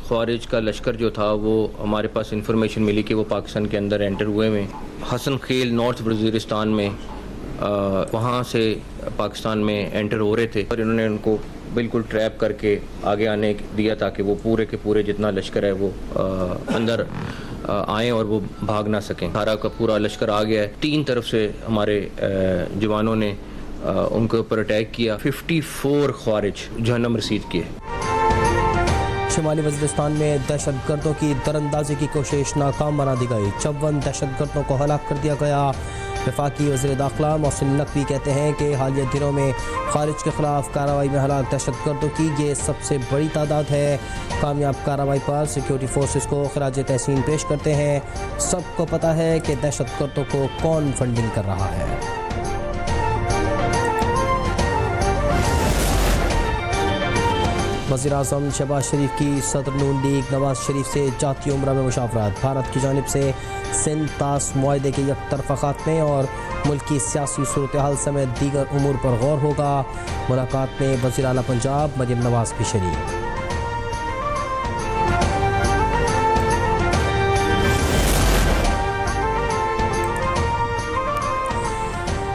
خوارج کا لشکر جو تھا وہ ہمارے پاس انفارمیشن ملی کہ وہ پاکستان کے اندر انٹر ہوئے ہیں. حسن خیل نارتھ وزیرستان میں وہاں سے پاکستان میں انٹر ہو رہے تھے اور انہوں نے ان کو بالکل ٹریپ کر کے آگے آنے دیا تاکہ وہ پورے کے پورے جتنا لشکر ہے وہ اندر آئیں اور وہ بھاگ نہ سکیں. سارا کا پورا لشکر آ گیا ہے. 3 طرف سے ہمارے جوانوں نے ان کے اوپر اٹیک کیا. 54 خوارج جہنم رسید کیے. شمالی وزیرستان میں دہشت گردوں کی دراندازی کی کوشش ناکام بنا دی گئی. 54 دہشت گردوں کو ہلاک کر دیا گیا. وفاقی وزیر داخلہ محسن نقوی کہتے ہیں کہ حالیہ دنوں میں خارج کے خلاف کارروائی میں ہلاک دہشت گردوں کی یہ سب سے بڑی تعداد ہے. کامیاب کارروائی پر سیکیورٹی فورسز کو خراج تحسین پیش کرتے ہیں. سب کو پتہ ہے کہ دہشت گردوں کو کون فنڈنگ کر رہا ہے. وزیراعظم شہباز شریف کی صدر نون لیگ نواز شریف سے جاتی عمرہ میں مشاورت. بھارت کی جانب سے سندھ طاس معاہدے کے یک طرفہ خاتمے اور ملک کی سیاسی صورتحال سمیت دیگر امور پر غور ہوگا. ملاقات میں وزیر اعلیٰ پنجاب مریم نواز بھی شریک.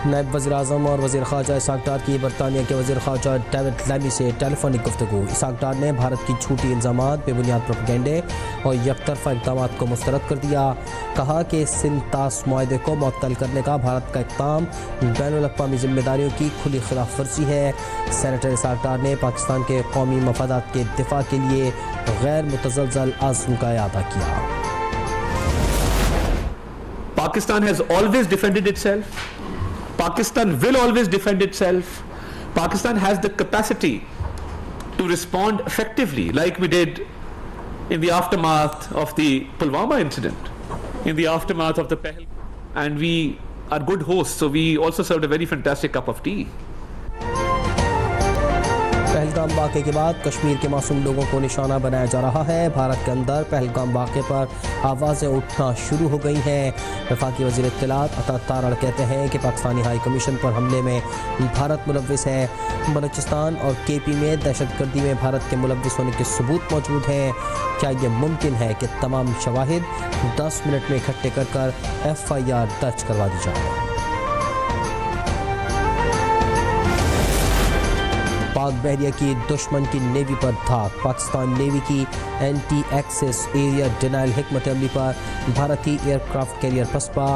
نائب وزیر اعظم اور وزیر خارجہ اسحاق ڈار کی برطانیہ کے وزیر خارجہ ڈیوڈ لیمی سے ٹیلی فونک گفتگو. اسحاق ڈار نے بھارت کی جھوٹی الزامات، بے بنیاد پروپیگنڈے اور یک طرفہ اقدامات کو مسترد کر دیا. کہا کہ سندھ طاس معاہدے کو معطل کرنے کا بھارت کا اقدام بین الاقوامی ذمہ داریوں کی کھلی خلاف ورزی ہے. سینیٹر اسحاق ڈار نے پاکستان کے قومی مفادات کے دفاع کے لیے غیر متزلزل عزم کا اعادہ کیا. Pakistan has always defended itself. Pakistan will always defend itself. Pakistan has the capacity to respond effectively, like we did in the aftermath of the Pulwama incident, in the aftermath of the Pahalgam. And we are good hosts, so we also served a very fantastic cup of tea. Pahalgam واقعے کے بعد کشمیر کے معصوم لوگوں کو نشانہ بنایا جا رہا ہے. بھارت کے اندر پہلگام واقعے پر آوازیں اٹھنا شروع ہو گئی ہیں. وفاقی وزیر اطلاعات عطا تارڑ کہتے ہیں کہ پاکستانی ہائی کمیشن پر حملے میں بھارت ملوث ہے. بلوچستان اور کے پی میں دہشت گردی میں بھارت کے ملوث ہونے کے ثبوت موجود ہیں. کیا یہ ممکن ہے کہ تمام شواہد 10 منٹ میں اکٹھے کر FIR درج کروا دی جائے؟ پاک بحریہ کی دشمن کی نیوی پر دھاک. پاکستان نیوی کی اینٹی ایکسس ایریا ڈینائل حکمت عملی پر بھارتی ایئر کرافٹ کیریئر پسپا.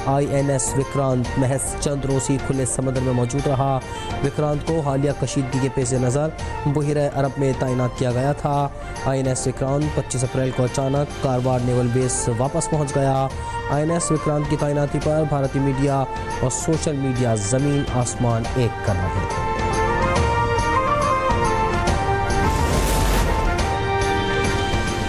INS وکرانت محض چند روز ہی کھلے سمندر میں موجود رہا. وکرانت کو حالیہ کشیدگی کے پیش نظر بحیرہ عرب میں تعینات کیا گیا تھا. INS وکرانت 25 اپریل کو اچانک کارواڑ نیول بیس واپس پہنچ گیا. INS وکرانت کی تعیناتی پر بھارتی میڈیا اور سوشل میڈیا زمین آسمان ایک کر رہے تھے.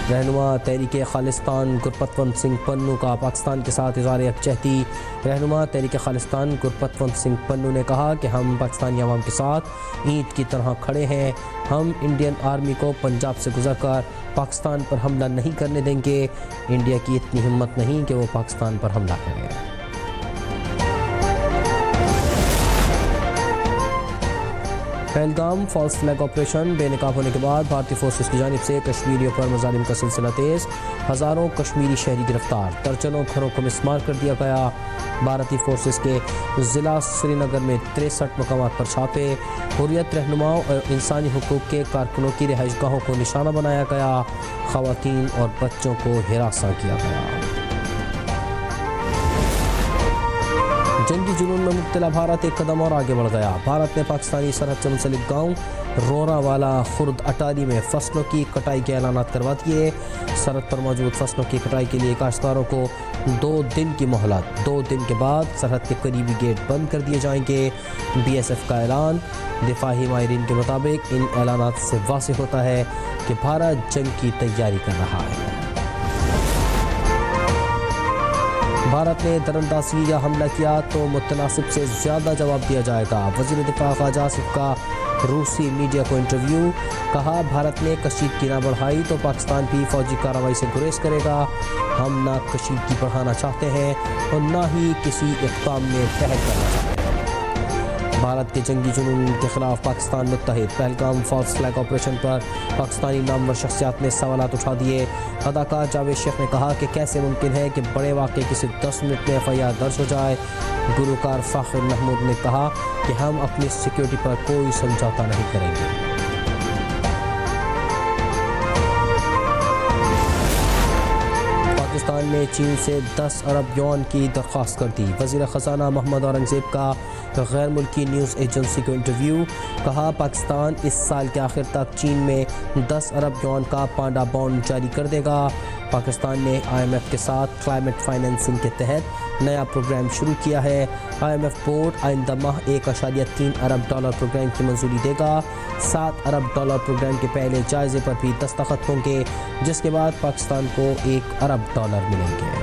رہنما تحریک خالصتان گرپتونت سنگھ پنو کا پاکستان کے ساتھ اظہار یکجہتی. رہنما تحریک خالصتان گرپتونت سنگھ پنو نے کہا کہ ہم پاکستانی عوام کے ساتھ اینٹ کی طرح کھڑے ہیں. ہم انڈین آرمی کو پنجاب سے گزر کر پاکستان پر حملہ نہیں کرنے دیں گے. انڈیا کی اتنی ہمت نہیں کہ وہ پاکستان پر حملہ کرے. پہلگام فالس فلیگ آپریشن بے نقاب ہونے کے بعد بھارتی فورسز کی جانب سے کشمیریوں پر مظالم کا سلسلہ تیز. ہزاروں کشمیری شہری گرفتار. درجنوں گھروں کو مسمار کر دیا گیا. بھارتی فورسز کے ضلع سری نگر میں 63 مقامات پر چھاپے. حریت رہنماؤں اور انسانی حقوق کے کارکنوں کی رہائش گاہوں کو نشانہ بنایا گیا. خواتین اور بچوں کو ہراساں کیا گیا. جنگی جنون میں مبتلا بھارت ایک قدم اور آگے بڑھ گیا. بھارت نے پاکستانی سرحد سے منسلک گاؤں رورا والا خرد اٹاری میں فصلوں کی کٹائی کے اعلانات کروا دیے. سرحد پر موجود فصلوں کی کٹائی کے لیے کاشتکاروں کو 2 دن کی مہلت. 2 دن کے بعد سرحد کے قریبی گیٹ بند کر دیے جائیں گے. BSF کا اعلان. دفاعی ماہرین کے مطابق ان اعلانات سے واضح ہوتا ہے کہ بھارت جنگ کی تیاری کر رہا ہے. بھارت نے دراندازی یا حملہ کیا تو متناسب سے زیادہ جواب دیا جائے گا. وزیر دفاع خارجہ آصف کا روسی میڈیا کو انٹرویو. کہا بھارت نے کشیدگی نہ بڑھائی تو پاکستان بھی فوجی کارروائی سے گریز کرے گا. ہم نہ کشیدگی بڑھانا چاہتے ہیں اور نہ ہی کسی اقدام میں پہل کرنا چاہتے ہیں. بھارت کے جنگی جنون کے خلاف پاکستان متحد، پہلگام فالس فلیگ آپریشن پر پاکستانی نامور شخصیات نے سوالات اٹھا دیے۔ اداکار جاوید شیخ نے کہا کہ کیسے ممکن ہے کہ بڑے واقعے کی صرف 10 منٹ میں FIR درج ہو جائے۔ گلوکار فاخر محمود نے کہا کہ ہم اپنی سیکیورٹی پر کوئی سمجھوتا نہیں کریں گے۔ پاکستان نے چین سے 10 ارب یوان کی درخواست کر دی۔ وزیر خزانہ محمد اورنگزیب کا غیر ملکی نیوز ایجنسی کو انٹرویو، کہا پاکستان اس سال کے آخر تک چین میں 10 ارب یوان کا پانڈا بانڈ جاری کر دے گا۔ پاکستان نے IMF کے ساتھ کلائمیٹ فائنینسنگ کے تحت نیا پروگرام شروع کیا ہے۔ IMF بورڈ آئندہ ماہ $1.3 ارب پروگرام کی منظوری دے گا۔ $7 ارب پروگرام کے پہلے جائزے پر بھی دستخط ہوں گے، جس کے بعد پاکستان کو $1 ارب ملیں گے۔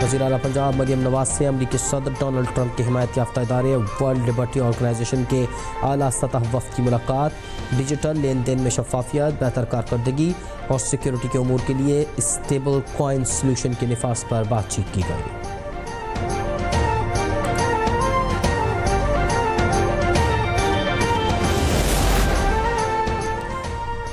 وزیر اعلیٰ پنجاب مریم نواز سے امریکی صدر ڈونلڈ ٹرمپ کے حمایت یافتہ ادارے ورلڈ لبرٹی آرگنائزیشن کے اعلیٰ سطح وفد کی ملاقات۔ ڈیجیٹل لین دین میں شفافیت، بہتر کارکردگی اور سیکیورٹی کے امور کے لیے اسٹیبل کوائن سلوشن کے نفاذ پر بات چیت کی گئی۔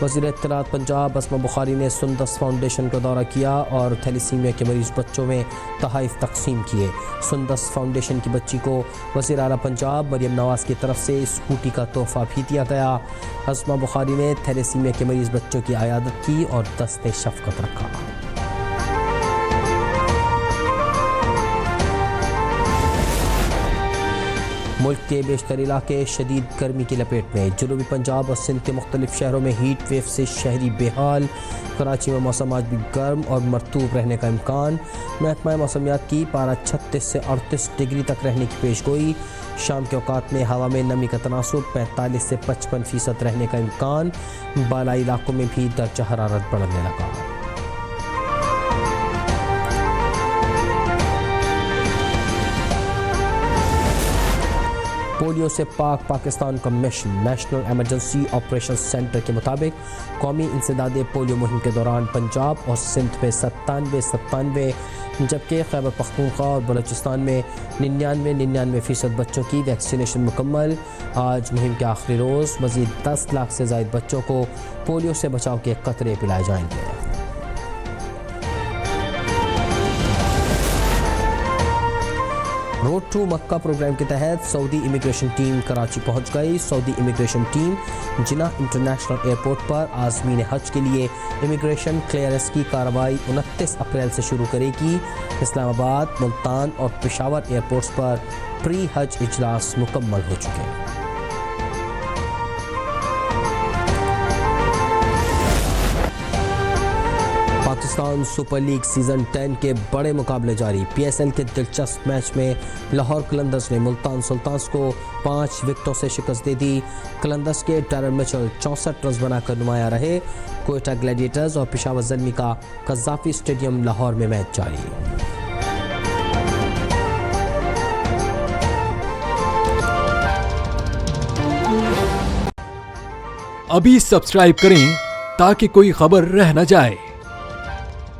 وزیر اطلاعات پنجاب اسما بخاری نے سندس فاؤنڈیشن کا دورہ کیا اور تھیلیسیمیا کے مریض بچوں میں تحائف تقسیم کیے۔ سندس فاؤنڈیشن کی بچی کو وزیر اعلیٰ پنجاب مریم نواز کی طرف سے اسکوٹی کا تحفہ بھی دیا گیا۔ اسما بخاری نے تھیلیسیمیا کے مریض بچوں کی عیادت کی اور دست شفقت رکھا۔ ملک کے بیشتر علاقے شدید گرمی کی لپیٹ میں، جنوبی پنجاب اور سندھ کے مختلف شہروں میں ہیٹ ویو سے شہری بے حال۔ کراچی میں موسم آج بھی گرم اور مرطوب رہنے کا امکان۔ محکمہ موسمیات کی پارہ 36 سے 38 ڈگری تک رہنے کی پیش گوئی۔ شام کے اوقات میں ہوا میں نمی کا تناسب 45 سے 55% رہنے کا امکان۔ بالائی علاقوں میں بھی درجہ حرارت بڑھنے لگا۔ پولیو سے پاک پاکستان کا mission, national emergency operation centre کے مطابق قومی انسداد پولیو مہم کے دوران پنجاب اور سندھ میں 97 جبکہ خیبر پختونخوا اور بلوچستان میں 99% بچوں کی ویکسینیشن مکمل۔ آج مہم کے آخری روز مزید 10 لاکھ سے زائد بچوں کو پولیو سے بچاؤ کے قطرے پلائے جائیں گے۔ روڈ ٹو مکہ پروگرام کے تحت سعودی امیگریشن ٹیم کراچی پہنچ گئی۔ سعودی امیگریشن ٹیم جناح انٹرنیشنل ایئرپورٹ پر عازمین حج کے لیے امیگریشن کلیئرنس کی کارروائی 29 اپریل سے شروع کرے گی۔ اسلام آباد، ملتان اور پشاور ایئرپورٹس پر پری حج اجلاس مکمل ہو چکے ہیں۔ پاکستان سپر لیگ سیزن 10 کے بڑے مقابلے جاری۔ PSL کے دلچسپ میچ میں لاہور قلندرز نے ملتان سلطانز کو 5 وکٹوں سے شکست دے دی۔ قلندرز کے ڈیرن میچل 64 رنز بنا کر نمایاں رہے۔ کوئٹہ گلیڈیٹرز اور پشاور زلمی کا قذافی اسٹیڈیم لاہور میں میچ جاری۔ ابھی سبسکرائب کریں تاکہ کوئی خبر رہ نہ جائے۔